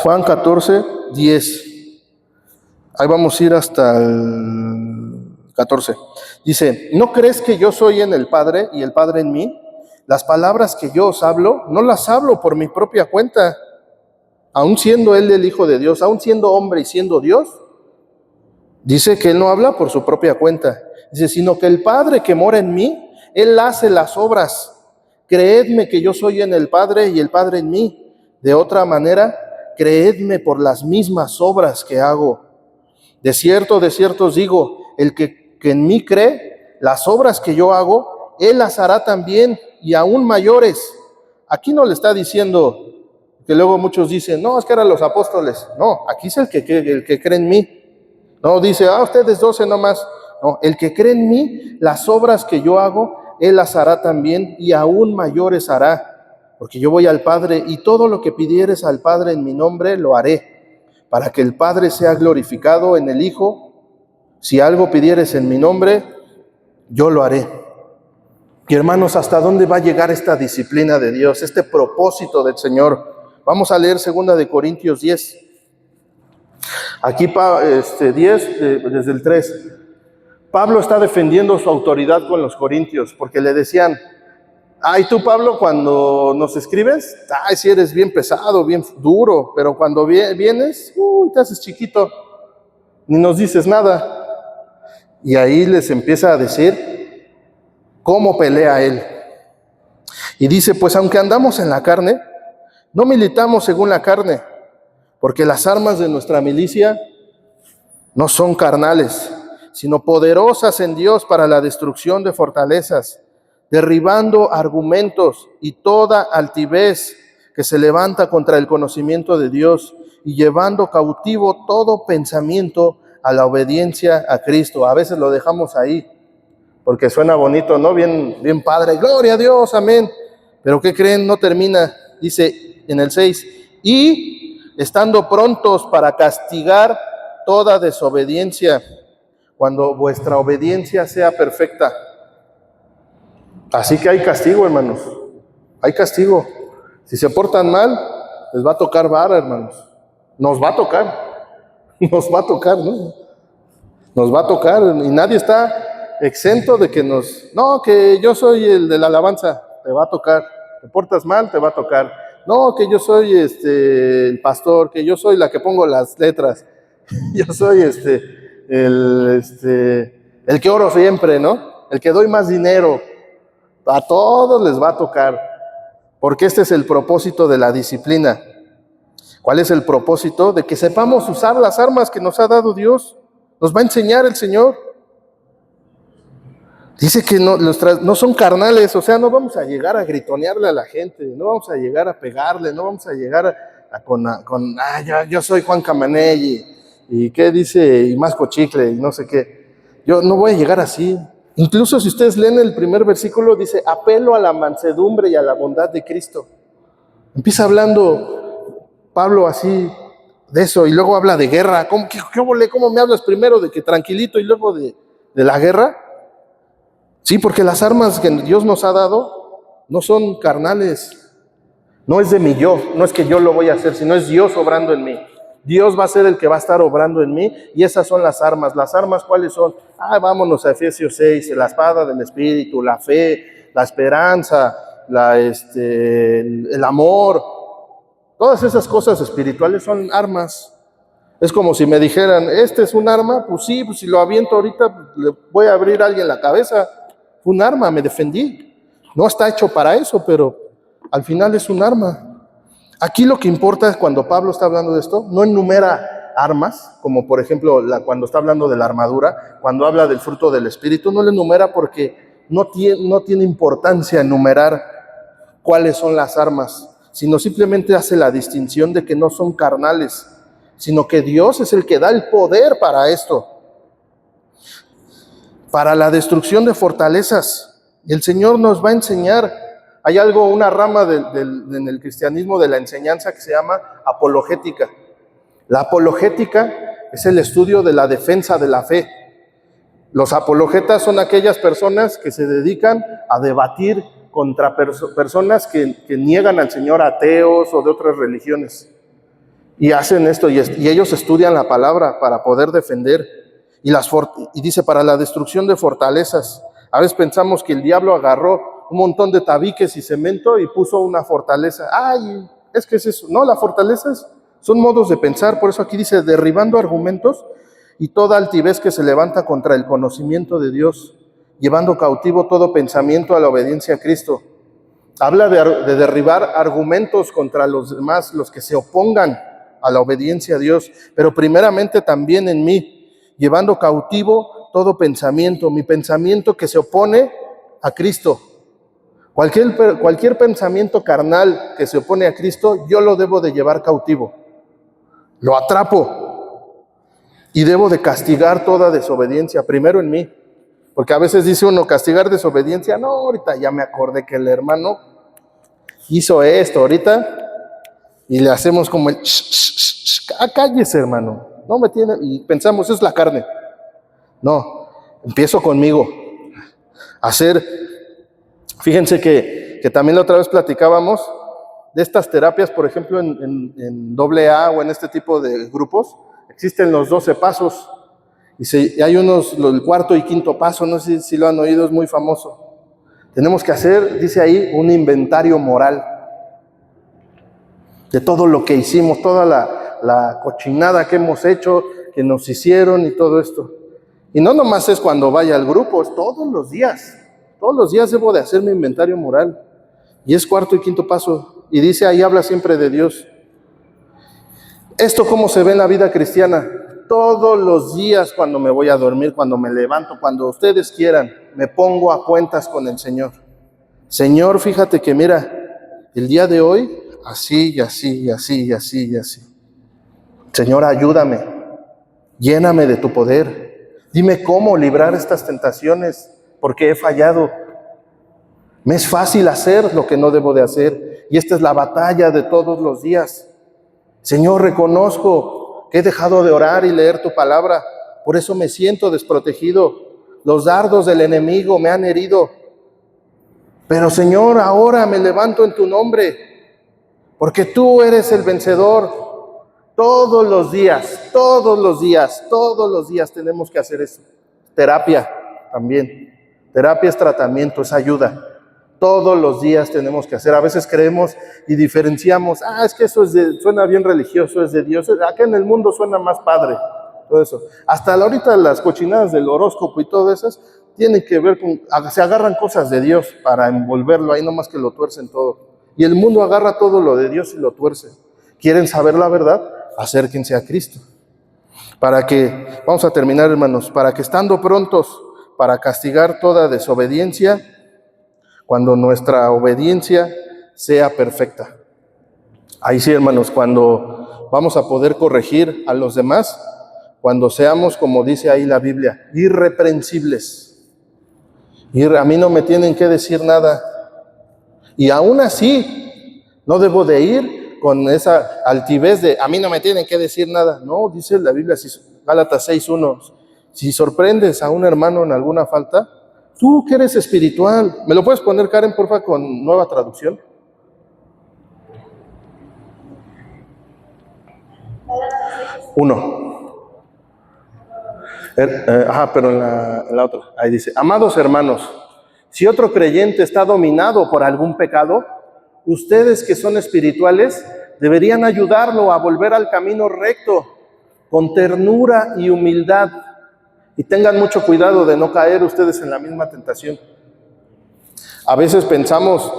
Juan 14:10. Ahí vamos a ir hasta el 14. Dice, ¿no crees que yo soy en el Padre y el Padre en mí? Las palabras que yo os hablo, no las hablo por mi propia cuenta. Aun siendo Él el Hijo de Dios, aun siendo hombre y siendo Dios, dice que Él no habla por su propia cuenta. Dice, sino que el Padre que mora en mí, Él hace las obras. Creedme que yo soy en el Padre y el Padre en mí. De otra manera, creedme por las mismas obras que hago. De cierto os digo, el que en mí cree, las obras que yo hago, Él las hará también y aún mayores. Aquí no le está diciendo, que luego muchos dicen, no, es que eran los apóstoles. No, aquí es el que cree en mí. No dice, ustedes 12 nomás. No, el que cree en mí, las obras que yo hago, Él las hará también y aún mayores hará. Porque yo voy al Padre y todo lo que pidieres al Padre en mi nombre, lo haré, para que el Padre sea glorificado en el Hijo. Si algo pidieres en mi nombre, yo lo haré. Y hermanos, ¿hasta dónde va a llegar esta disciplina de Dios, este propósito del Señor? Vamos a leer 2 de Corintios 10. Aquí 10, desde el 3. Pablo está defendiendo su autoridad con los corintios, porque le decían, ay, tú Pablo, cuando nos escribes, ay, si eres bien pesado, bien duro, pero cuando vienes, te haces chiquito, ni nos dices nada. Y ahí les empieza a decir cómo pelea él. Y dice, pues aunque andamos en la carne, no militamos según la carne, porque las armas de nuestra milicia no son carnales, sino poderosas en Dios para la destrucción de fortalezas, derribando argumentos y toda altivez que se levanta contra el conocimiento de Dios y llevando cautivo todo pensamiento a la obediencia a Cristo. A veces lo dejamos ahí porque suena bonito, ¿no? Bien padre, gloria a Dios, amén. Pero ¿qué creen? No termina, dice en el 6, y estando prontos para castigar toda desobediencia, cuando vuestra obediencia sea perfecta. Así que hay castigo, hermanos, hay castigo. Si se portan mal, les va a tocar vara, hermanos. Nos va a tocar, ¿no? Nos va a tocar y nadie está exento de que que yo soy el de la alabanza, te va a tocar. Te portas mal, te va a tocar. No, que yo soy el pastor, que yo soy la que pongo las letras. Yo soy el que oro siempre, ¿no? El que doy más dinero. A todos les va a tocar, porque este es el propósito de la disciplina. ¿Cuál es el propósito? De que sepamos usar las armas que nos ha dado Dios. Nos va a enseñar el Señor. Dice que no son carnales, o sea, no vamos a llegar a gritonearle a la gente, no vamos a llegar a pegarle, no vamos a llegar yo soy Juan Camaney y qué dice, y más cochicle y no sé qué. Yo no voy a llegar así. Incluso si ustedes leen el primer versículo, dice, apelo a la mansedumbre y a la bondad de Cristo. Empieza hablando Pablo así de eso y luego habla de guerra. ¿Cómo me hablas primero de que tranquilito y luego de la guerra? Sí, porque las armas que Dios nos ha dado no son carnales. No es de mi yo, no es que yo lo voy a hacer, sino es Dios obrando en mí. Dios va a ser el que va a estar obrando en mí y esas son las armas. ¿Las armas cuáles son? Vámonos a Efesios 6, la espada del Espíritu, la fe, la esperanza, el amor. Todas esas cosas espirituales son armas. Es como si me dijeran, este es un arma, pues sí, pues si lo aviento ahorita le voy a abrir a alguien la cabeza. Fue un arma, me defendí. No está hecho para eso, pero al final es un arma. Aquí lo que importa es cuando Pablo está hablando de esto, no enumera armas, como por ejemplo cuando está hablando de la armadura, cuando habla del fruto del Espíritu, no le enumera porque no tiene importancia enumerar cuáles son las armas, sino simplemente hace la distinción de que no son carnales, sino que Dios es el que da el poder para esto, para la destrucción de fortalezas. El Señor nos va a enseñar. Hay una rama en el cristianismo de la enseñanza que se llama apologética. La apologética es el estudio de la defensa de la fe. Los apologetas son aquellas personas que se dedican a debatir contra personas que niegan al Señor, ateos o de otras religiones. Y hacen esto, y ellos estudian la palabra para poder defender. Y dice, para la destrucción de fortalezas. A veces pensamos que el diablo agarró un montón de tabiques y cemento y puso una fortaleza. Es que es eso. No, las fortalezas son modos de pensar. Por eso aquí dice, derribando argumentos y toda altivez que se levanta contra el conocimiento de Dios, llevando cautivo todo pensamiento a la obediencia a Cristo. Habla de derribar argumentos contra los demás, los que se opongan a la obediencia a Dios, pero primeramente también en mí, llevando cautivo todo pensamiento, mi pensamiento que se opone a Cristo. Cualquier pensamiento carnal que se opone a Cristo, yo lo debo de llevar cautivo. Lo atrapo y debo de castigar toda desobediencia, primero en mí. Porque a veces dice uno, castigar desobediencia. No, ahorita ya me acordé que el hermano hizo esto ahorita y le hacemos como el cállese, hermano. No me tiene, y pensamos, es la carne. No, empiezo conmigo. Fíjense que también la otra vez platicábamos de estas terapias, por ejemplo, en AA o en este tipo de grupos, existen los 12 pasos. Y hay el cuarto y quinto paso, no sé si lo han oído, es muy famoso. Tenemos que hacer, dice ahí, un inventario moral de todo lo que hicimos, toda la cochinada que hemos hecho, que nos hicieron y todo esto. Y no nomás es cuando vaya al grupo, es todos los días. Todos los días debo de hacer mi inventario moral. Y es cuarto y quinto paso. Y dice ahí, habla siempre de Dios. ¿Esto cómo se ve en la vida cristiana? Todos los días cuando me voy a dormir, cuando me levanto, cuando ustedes quieran, me pongo a cuentas con el Señor. Señor, fíjate que mira, el día de hoy, así y así y así y así y así. Señor, ayúdame, lléname de tu poder. Dime cómo librar estas tentaciones, porque he fallado. Me es fácil hacer lo que no debo de hacer, y esta es la batalla de todos los días. Señor, reconozco que he dejado de orar y leer tu palabra, por eso me siento desprotegido. Los dardos del enemigo me han herido. Pero Señor, ahora me levanto en tu nombre, porque tú eres el vencedor. Todos los días tenemos que hacer eso. Terapia también. Terapia es tratamiento, es ayuda. Todos los días tenemos que hacer. A veces creemos y diferenciamos, es que eso suena bien religioso, es de Dios. Acá en el mundo suena más padre, todo eso. Hasta ahorita las cochinadas del horóscopo y todo eso tienen que ver se agarran cosas de Dios para envolverlo ahí, nomás que lo tuercen todo. Y el mundo agarra todo lo de Dios y lo tuerce. ¿Quieren saber la verdad? Acérquense a Cristo. Vamos a terminar, hermanos, para que estando prontos para castigar toda desobediencia, cuando nuestra obediencia sea perfecta. Ahí sí, hermanos, cuando vamos a poder corregir a los demás, cuando seamos, como dice ahí la Biblia, irreprensibles. A mí no me tienen que decir nada. Y aún así, no debo de ir con esa altivez de, a mí no me tienen que decir nada. No, dice la Biblia, Gálatas 6:1, si sorprendes a un hermano en alguna falta, tú que eres espiritual. ¿Me lo puedes poner, Karen, porfa, con Nueva Traducción? Pero en la otra, ahí dice, amados hermanos, si otro creyente está dominado por algún pecado, ustedes que son espirituales deberían ayudarlo a volver al camino recto, con ternura y humildad. Y tengan mucho cuidado de no caer ustedes en la misma tentación. A veces pensamos,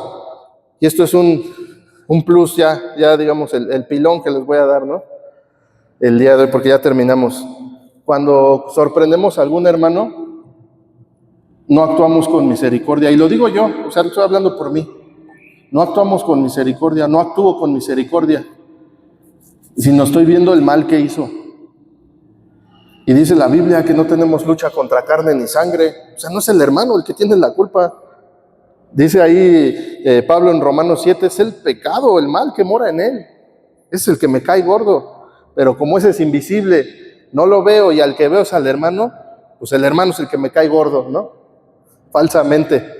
y esto es un plus ya digamos, el pilón que les voy a dar, ¿no? El día de hoy, porque ya terminamos. Cuando sorprendemos a algún hermano, no actuamos con misericordia. Y lo digo yo, o sea, estoy hablando por mí. No actuamos con misericordia, no actúo con misericordia, sino estoy viendo el mal que hizo. Y dice la Biblia que no tenemos lucha contra carne ni sangre. O sea, no es el hermano el que tiene la culpa. Dice ahí Pablo en Romanos 7, es el pecado, el mal que mora en él. Es el que me cae gordo. Pero como ese es invisible, no lo veo, y al que veo es al hermano, pues el hermano es el que me cae gordo, ¿no? Falsamente.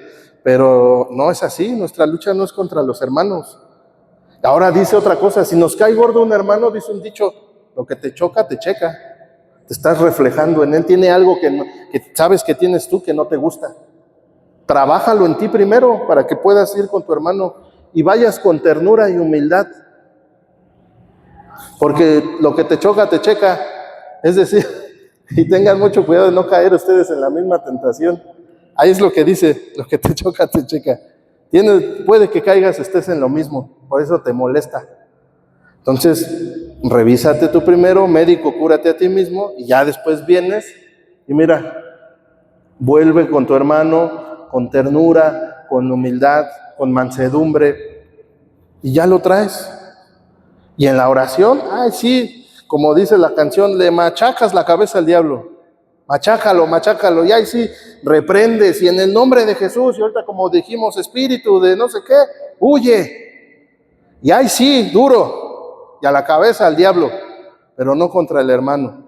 Pero no es así, nuestra lucha no es contra los hermanos. Ahora dice otra cosa, si nos cae gordo un hermano, dice un dicho, lo que te choca, te checa. Te estás reflejando en él, tiene algo que sabes que tienes tú que no te gusta. Trabájalo en ti primero para que puedas ir con tu hermano y vayas con ternura y humildad. Porque lo que te choca, te checa. Es decir, y tengan mucho cuidado de no caer ustedes en la misma tentación. Ahí es lo que dice, lo que te choca, te checa. Puede que caigas, estés en lo mismo, por eso te molesta. Entonces, revísate tú primero, médico, cúrate a ti mismo, y ya después vienes, y mira, vuelve con tu hermano, con ternura, con humildad, con mansedumbre, y ya lo traes. Y en la oración, sí, como dice la canción, le machacas la cabeza al diablo. Machácalo, y ahí sí, reprendes, y en el nombre de Jesús, y ahorita como dijimos, espíritu de no sé qué, huye. Y ahí sí, duro, y a la cabeza al diablo, pero no contra el hermano,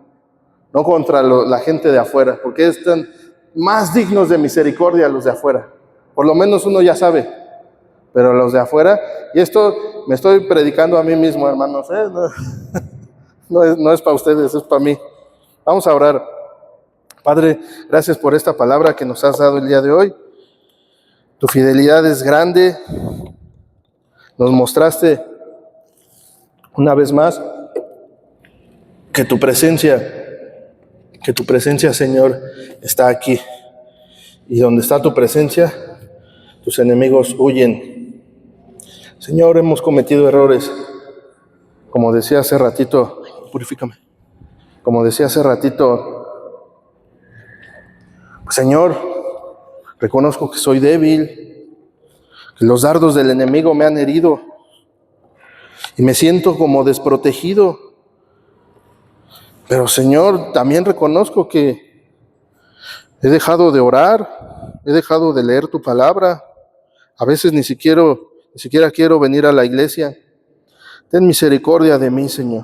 no contra la gente de afuera, porque están más dignos de misericordia los de afuera. Por lo menos uno ya sabe, pero los de afuera, y esto me estoy predicando a mí mismo, hermanos, no es para ustedes, es para mí. Vamos a orar. Padre, gracias por esta palabra que nos has dado el día de hoy. Tu fidelidad es grande. Nos mostraste una vez más que tu presencia, Señor, está aquí. Y donde está tu presencia, tus enemigos huyen. Señor, hemos cometido errores. Como decía hace ratito, purifícame. Como decía hace ratito, Señor, reconozco que soy débil, que los dardos del enemigo me han herido y me siento como desprotegido. Pero Señor, también reconozco que he dejado de orar, he dejado de leer tu palabra. A veces ni siquiera quiero venir a la iglesia. Ten misericordia de mí, Señor.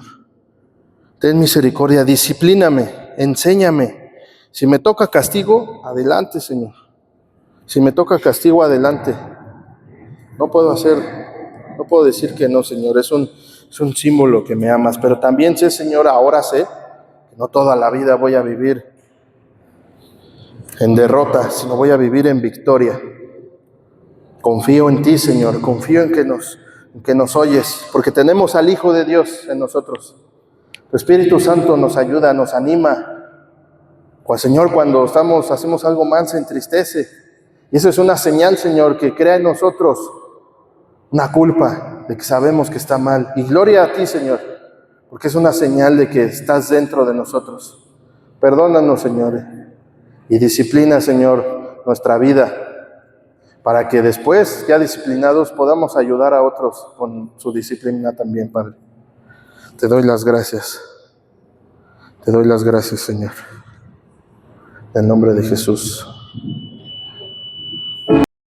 Ten misericordia, disciplíname, enséñame. Si me toca castigo, adelante, Señor. Si me toca castigo, adelante. No puedo decir que no, Señor. Es un símbolo que me amas. Pero también sé, Señor, ahora sé que no toda la vida voy a vivir en derrota, sino voy a vivir en victoria. Confío en ti, Señor. Confío en que nos oyes, porque tenemos al Hijo de Dios en nosotros. Tu Espíritu Santo nos ayuda, nos anima. Pues, Señor, cuando hacemos algo mal, se entristece. Y eso es una señal, Señor, que crea en nosotros una culpa de que sabemos que está mal. Y gloria a ti, Señor, porque es una señal de que estás dentro de nosotros. Perdónanos, Señor, y disciplina, Señor, nuestra vida. para que después, ya disciplinados, podamos ayudar a otros con su disciplina también, Padre. Te doy las gracias. Te doy las gracias, Señor. En el nombre de Jesús.